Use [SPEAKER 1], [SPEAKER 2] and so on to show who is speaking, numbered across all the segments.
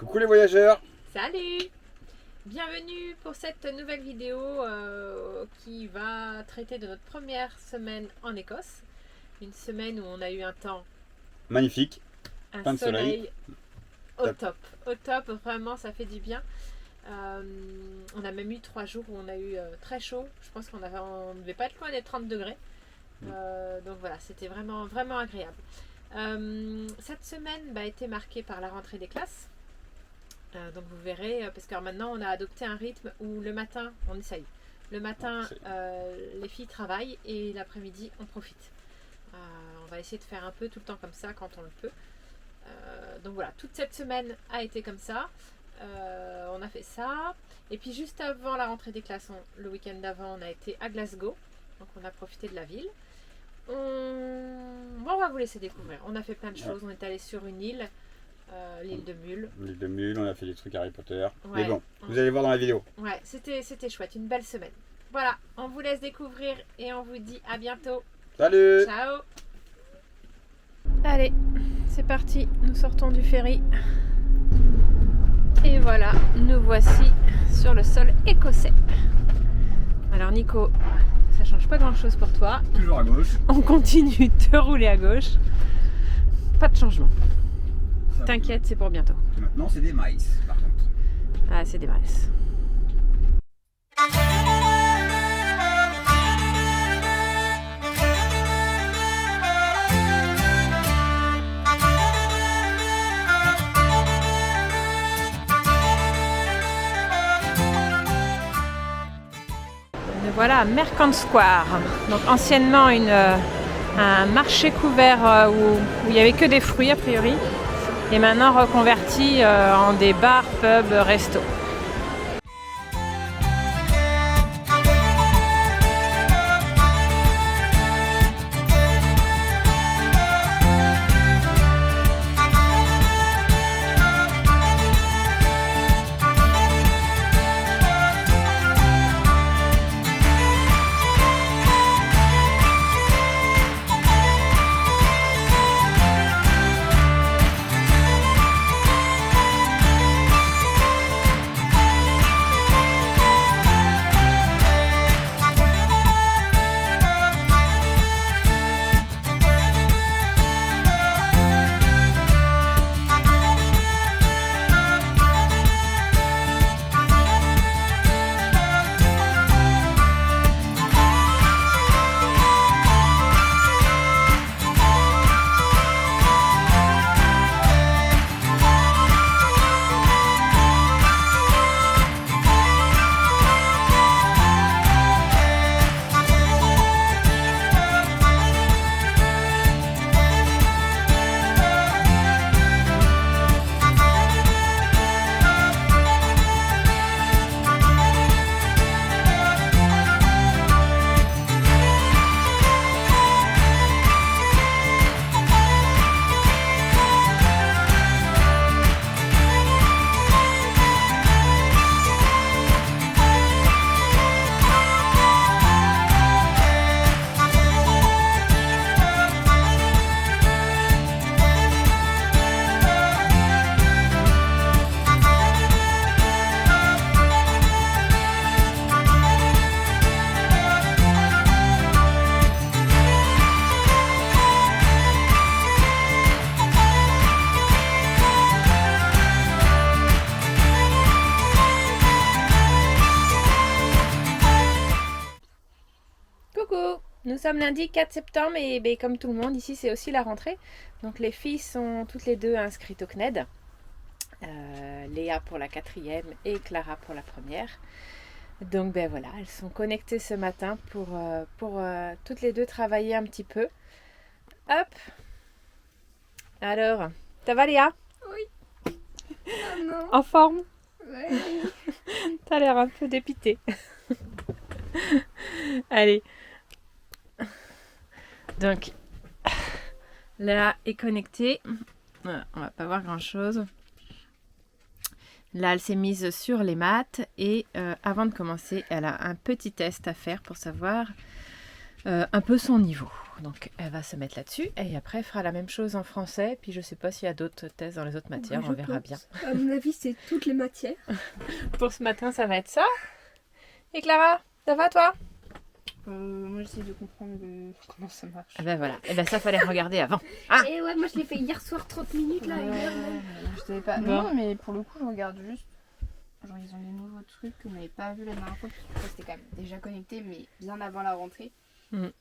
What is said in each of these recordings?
[SPEAKER 1] Coucou les voyageurs.
[SPEAKER 2] Salut! Bienvenue pour cette nouvelle vidéo qui va traiter de notre première semaine en Écosse. Une semaine où on a eu un temps,
[SPEAKER 1] Magnifique.
[SPEAKER 2] un
[SPEAKER 1] Plein de soleil.
[SPEAKER 2] au
[SPEAKER 1] Top.
[SPEAKER 2] top. Au top, vraiment ça fait du bien. On a même eu 3 jours où on a eu très chaud. Je pense qu'on ne devait pas être loin des 30 degrés. Donc voilà, c'était vraiment, vraiment agréable. Cette semaine a été marquée par la rentrée des classes. Donc vous verrez, parce que maintenant on a adopté un rythme où le matin, on essaye. Le matin, les filles travaillent et l'après-midi, on profite. On va essayer de faire un peu tout le temps comme ça quand on le peut. Donc voilà, toute cette semaine a été comme ça. On a fait ça. Et puis juste avant la rentrée des classes, le week-end d'avant, on a été à Glasgow. Donc on a profité de la ville. On va vous laisser découvrir. On a fait plein de choses. On est allé sur une île. L'île de Mull.
[SPEAKER 1] L'île de Mull, on a fait des trucs Harry Potter.
[SPEAKER 2] Ouais.
[SPEAKER 1] Mais bon, vous allez voir dans la vidéo.
[SPEAKER 2] Ouais, c'était chouette, une belle semaine. Voilà, on vous laisse découvrir et on vous dit à bientôt.
[SPEAKER 1] Salut!
[SPEAKER 2] Ciao! Allez, c'est parti, nous sortons du ferry. Et voilà, nous voici sur le sol écossais. Alors Nico, ça change pas grand chose pour toi.
[SPEAKER 1] Toujours à gauche.
[SPEAKER 2] On continue de rouler à gauche. Pas de changement. T'inquiète, c'est pour bientôt.
[SPEAKER 1] Maintenant, c'est des maïs, par contre.
[SPEAKER 2] Ah, c'est des maïs. Nous voilà à Mercant Square. Donc anciennement un marché couvert où il n'y avait que des fruits a priori. Et maintenant reconverti en des bars, pubs, restos. Nous sommes lundi 4 septembre et comme tout le monde, ici c'est aussi la rentrée. Donc les filles sont toutes les deux inscrites au CNED. Léa pour la 4e et Clara pour la 1re. Donc ben voilà, elles sont connectées ce matin pour toutes les deux travailler un petit peu. Hop. Alors, ça va Léa?
[SPEAKER 3] Oui. Ah non.
[SPEAKER 2] En forme?
[SPEAKER 3] Ouais.
[SPEAKER 2] T'as l'air un peu dépitée. Allez. Donc, Léa est connectée. Voilà, on va pas voir grand chose. Là, elle s'est mise sur les maths et avant de commencer, elle a un petit test à faire pour savoir un peu son niveau. Donc elle va se mettre là-dessus et après elle fera la même chose en français. Puis je sais pas s'il y a d'autres tests dans les autres matières, on verra bien.
[SPEAKER 3] À mon avis, c'est toutes les matières.
[SPEAKER 2] Pour ce matin, ça va être ça. Et Clara, ça va toi?
[SPEAKER 3] Moi, j'essaie de comprendre comment ça marche.
[SPEAKER 2] Ah ben voilà, et ben ça fallait regarder avant.
[SPEAKER 3] Et ouais, moi je l'ai fait hier soir 30 minutes là. Je savais pas.
[SPEAKER 2] Bon.
[SPEAKER 3] Non, mais pour le coup, je regarde juste. Genre, ils ont des nouveaux trucs que je n'avais pas vu la dernière fois. Parce que c'était quand même déjà connecté, mais bien avant la rentrée.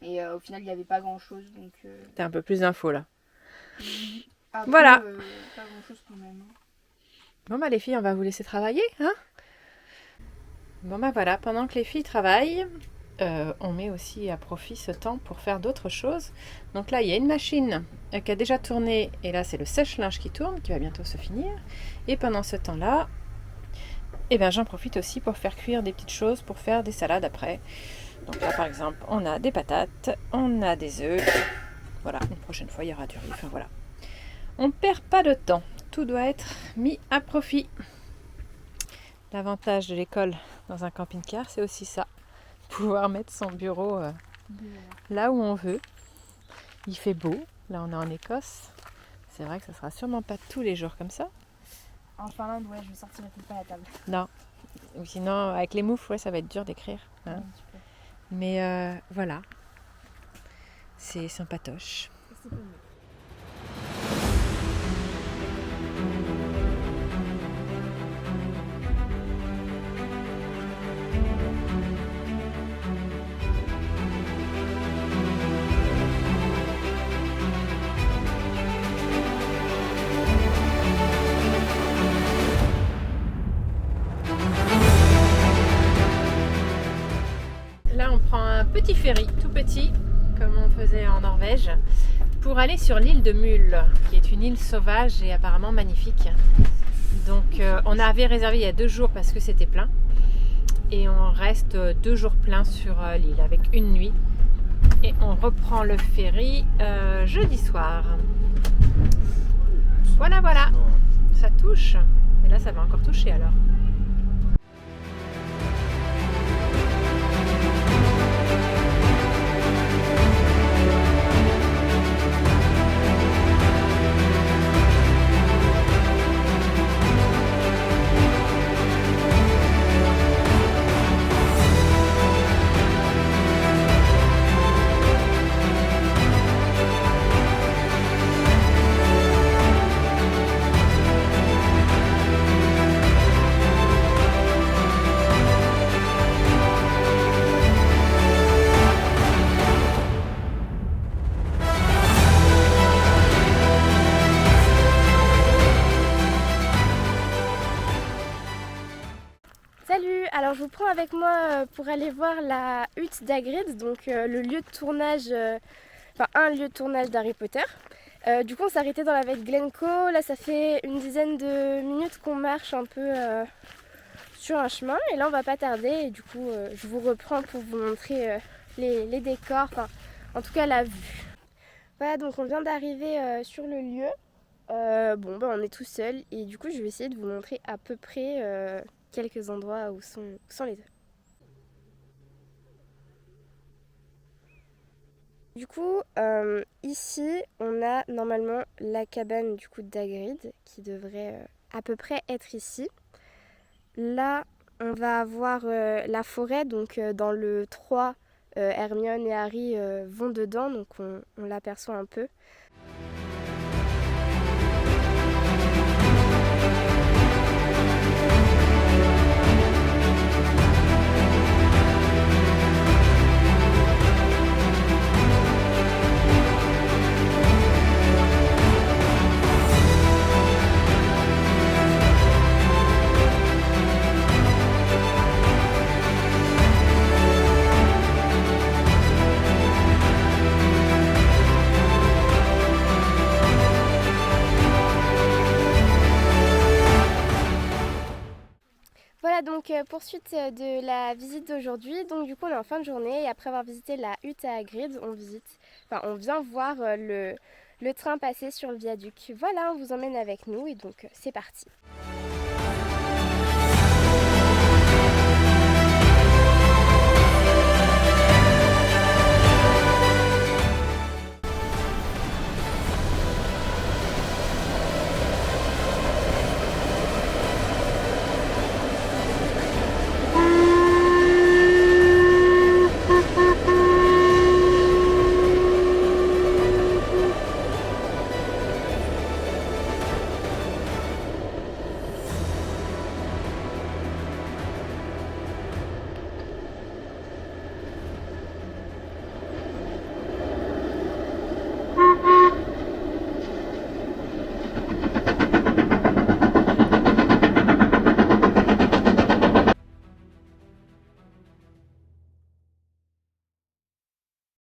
[SPEAKER 3] Et au final, il n'y avait pas grand chose. Donc.
[SPEAKER 2] T'as un peu plus d'infos là.
[SPEAKER 3] Après,
[SPEAKER 2] Voilà.
[SPEAKER 3] Pas grand chose quand même.
[SPEAKER 2] Bon bah les filles, on va vous laisser travailler, hein? Bon bah voilà, pendant que les filles travaillent, on met aussi à profit ce temps pour faire d'autres choses. Donc là, il y a une machine qui a déjà tourné, et là c'est le sèche-linge qui tourne, qui va bientôt se finir. Et pendant ce temps-là, eh ben, j'en profite aussi pour faire cuire des petites choses, pour faire des salades après. Donc là par exemple, on a des patates, on a des œufs. Voilà, une prochaine fois il y aura du riz, enfin voilà. On ne perd pas de temps, tout doit être mis à profit. L'avantage de l'école dans un camping-car, c'est aussi ça. Pouvoir mettre son bureau là où on veut. Il fait beau, là on est en Écosse. C'est vrai que ça sera sûrement pas tous les jours comme ça.
[SPEAKER 3] En Finlande, ouais, je ne sortirai peut-être pas la table.
[SPEAKER 2] Non, ou sinon avec les moufles, ouais, ça va être dur d'écrire. Hein.
[SPEAKER 3] Ouais,
[SPEAKER 2] Mais voilà, c'est sympatoche.
[SPEAKER 3] c'est pas mieux.
[SPEAKER 2] Là, on prend un petit ferry, tout petit, comme on faisait en Norvège, pour aller sur l'île de Mule, qui est une île sauvage et apparemment magnifique. Donc, on avait réservé il y a 2 jours parce que c'était plein. Et on reste 2 jours pleins sur l'île, avec une nuit. Et on reprend le ferry jeudi soir. Voilà, voilà. Ça touche. Et là, ça va encore toucher alors.
[SPEAKER 4] Salut, alors je vous prends avec moi pour aller voir la hutte d'Hagrid, donc le lieu de tournage, enfin un lieu de tournage d'Harry Potter. Du coup on s'est arrêté dans la baie de Glencoe, là ça fait une dizaine de minutes qu'on marche un peu sur un chemin et là on va pas tarder et du coup je vous reprends pour vous montrer les décors, enfin en tout cas la vue. Voilà, donc on vient d'arriver sur le lieu. On est tout seul et du coup je vais essayer de vous montrer à peu près quelques endroits où sont les œufs. Du coup, ici, on a normalement la cabane du coup d'Hagrid qui devrait à peu près être ici. Là, on va avoir la forêt, donc dans le 3, Hermione et Harry vont dedans, donc on l'aperçoit un peu. Voilà donc poursuite de la visite d'aujourd'hui. Donc du coup on est en fin de journée et après avoir visité la hutte à Hagrid, on vient voir le train passer sur le viaduc. Voilà, on vous emmène avec nous et donc c'est parti.